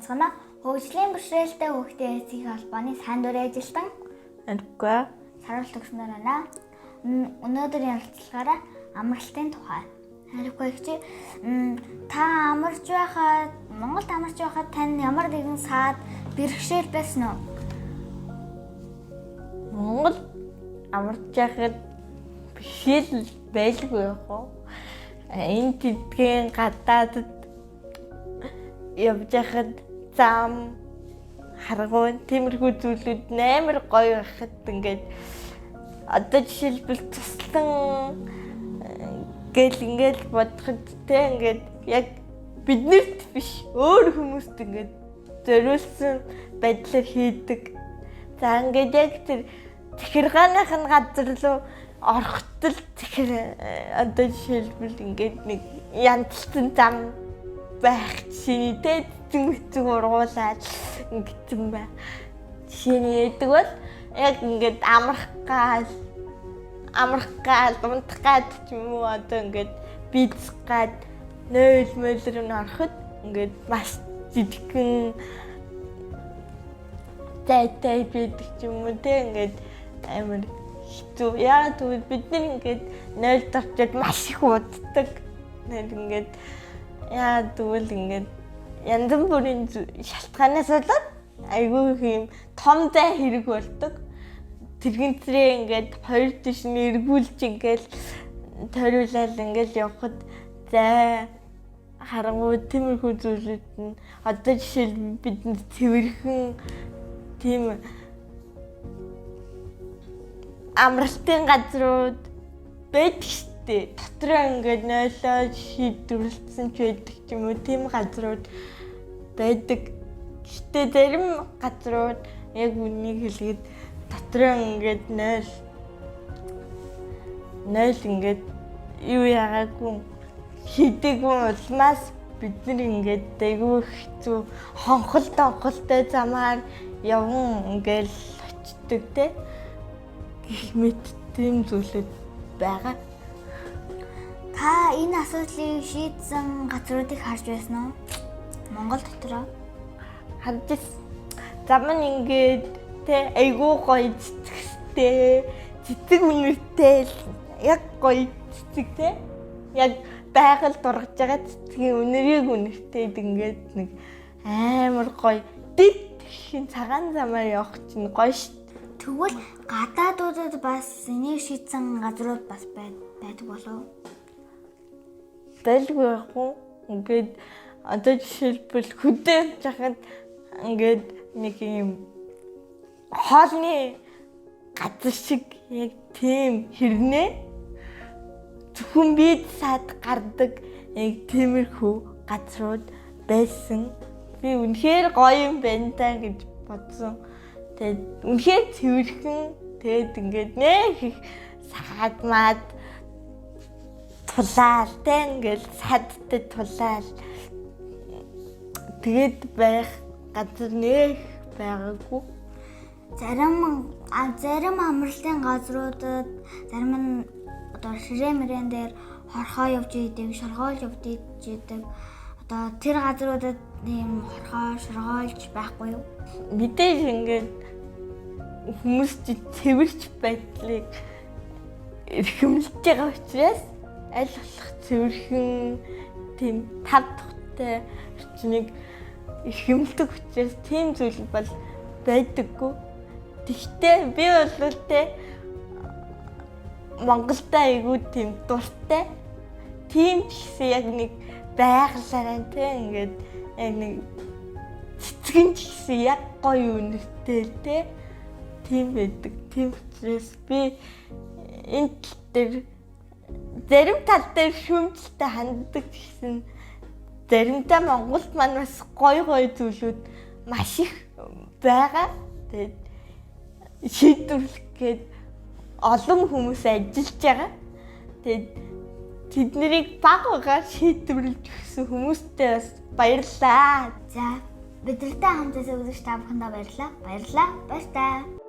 онцгоно хөгжлийн бэрхшээлтэй хүүхдийн эцгийн холбооны сайн дурын ажилтан Ангүй. Саруулт өгснөр байна. Өнөөдөр ярилцлагаараа амралтын тухай. Хариугүй чи та амарч байхад Монголд амарч байхад тань ямар нэгэн саад бэрхшээл байсан уу? Монгол амарч байхад бэрхшээл байлгүй яах вэ? Энэ тэдгийн гадаадд явж байхад зам харгуун тиймэрхүү зүйлүүд амар гоё байхад ингээд одоо жишээлбэл туслан гэл ингээд бодоход тэ ингээд яг биднэрт биш өөр хүмүүст ингээд зориулсан байдлаар хийдэг. За ингээд яг тэр захиргааных нь газар руу орохтол тэгэхээр одоо жишээлбэл ингээд нэг янзлсан зам байх жишээ тэ зүг ургуулаад ингэсэн байх. Жишээ яадаг бол яг ингээд амрах гал унтах гад ч юм уу одоо ингээд бицх гад нөөл мөлөр нь ороход ингээд маш жижигхэн тай байдаг ч юм уу тэ ингээд амар хэцүү. Яагаад гэвэл бид нар ингээд нойлд орчод маш их уддаг. Ингээд яагаад гэвэл ингээд янз бүрийн шалтгаанаас болоод айгүй юм том зай хэрэг болдог. Тэргэнтрээ ингээд хоёр тийш нь эргүүлж ингээд ториулаад ингээд явхад зай харангуй тиймэрхүү зүйлүүд нь одоо жишээл бидний цэвэрхэн тийм амралтын газрууд байдаг штэ. Дотроо ингээд нойлоо шийдвэрлсэн ч байдаг ч юм уу тийм газрууд байдаг. Гэтэ зарим газрууд яг үнийг хэлгээд дотроо ингээд нойл ингээд юу яагаагүй хийдэггүй улмаас бид нар ингээд айгүй хэцүү хонхолтой замаар явган ингээд очдөг те гэх мэт тийм зүйлүүд байгаа. Та энэ асуудлыг шийдсэн газруудыг харж байсан уу? Монгол дотроо харж зам нь ингээд тэ айгүй гоё цэцэгтэй цэцэг үнэртэй яг гоё цэцэг тэ яг байгаль дургаж байгаа цэцгийн үнэртэй ингээд нэг амар гоё дэд хин цагаан замаар явах чинь гоё ш. Тэгвэл гадаадуудад бас энийг шийдсэн газрууд бас байдаг болов уу? Байлгүй яг уу ингээд одоо жишээлбэл хөдөө жахад ингээд нэг юм хоолны газар шиг яг тийм хэрнээ зөвхөн бид сад гардаг яг тиймэрхүү газрууд байсан. Би үнэхээр гоё юм байна та гэж бодсон. Тэгээд үнэхээр цэвэрхэн тэгээд ингээд нэг их саад маад тулаал тэ ингээд садтай тулаал тэгээд байх газар нэг байгаагүй. Зарим амралтын газруудад зарим нь одоо ширээ-мэрэн дээр хорхоо явж идэг, шоргоолж явж идэг. Одоо тэр газруудад ийм хорхоо, шоргоолж байхгүй юу? Мэдээж ингээд хүмүүс цэвэрч байдлыг эрхэмлэж байгаа учраас аль болох цэвэрхэн тийм тав тухтай орчныг эрхэмлдэг учраас тийм зүйл бол байдаггүй. Тэгтээ би бол тэ Монголда айгүй тийм дуртай. Тийм ч гэсэн яг нэг байгалаараа тэ ингээд яг нэг цэцгэн ч гэсэн яг гоё үнэртэй л тэ тийм байдаг. Тийм учраас би энэ тал дээр зарим тал дээр шүүмжлэлтэй ханддаг гэсэн заримдаа Монголд маань бас гоё зүйлүүд маш их байгаа. Тэгээд шийдвэрлэх гээд олон хүмүүс ажиллаж байгаа. Тэгээд тэднийг баг багаар шийдвэрлэж өгсөн хүмүүстээ бас баярлалаа. За бидэртэй хамтдаа үзэж та бүхэндээ баярлалаа. Баярлалаа. Баяр таа.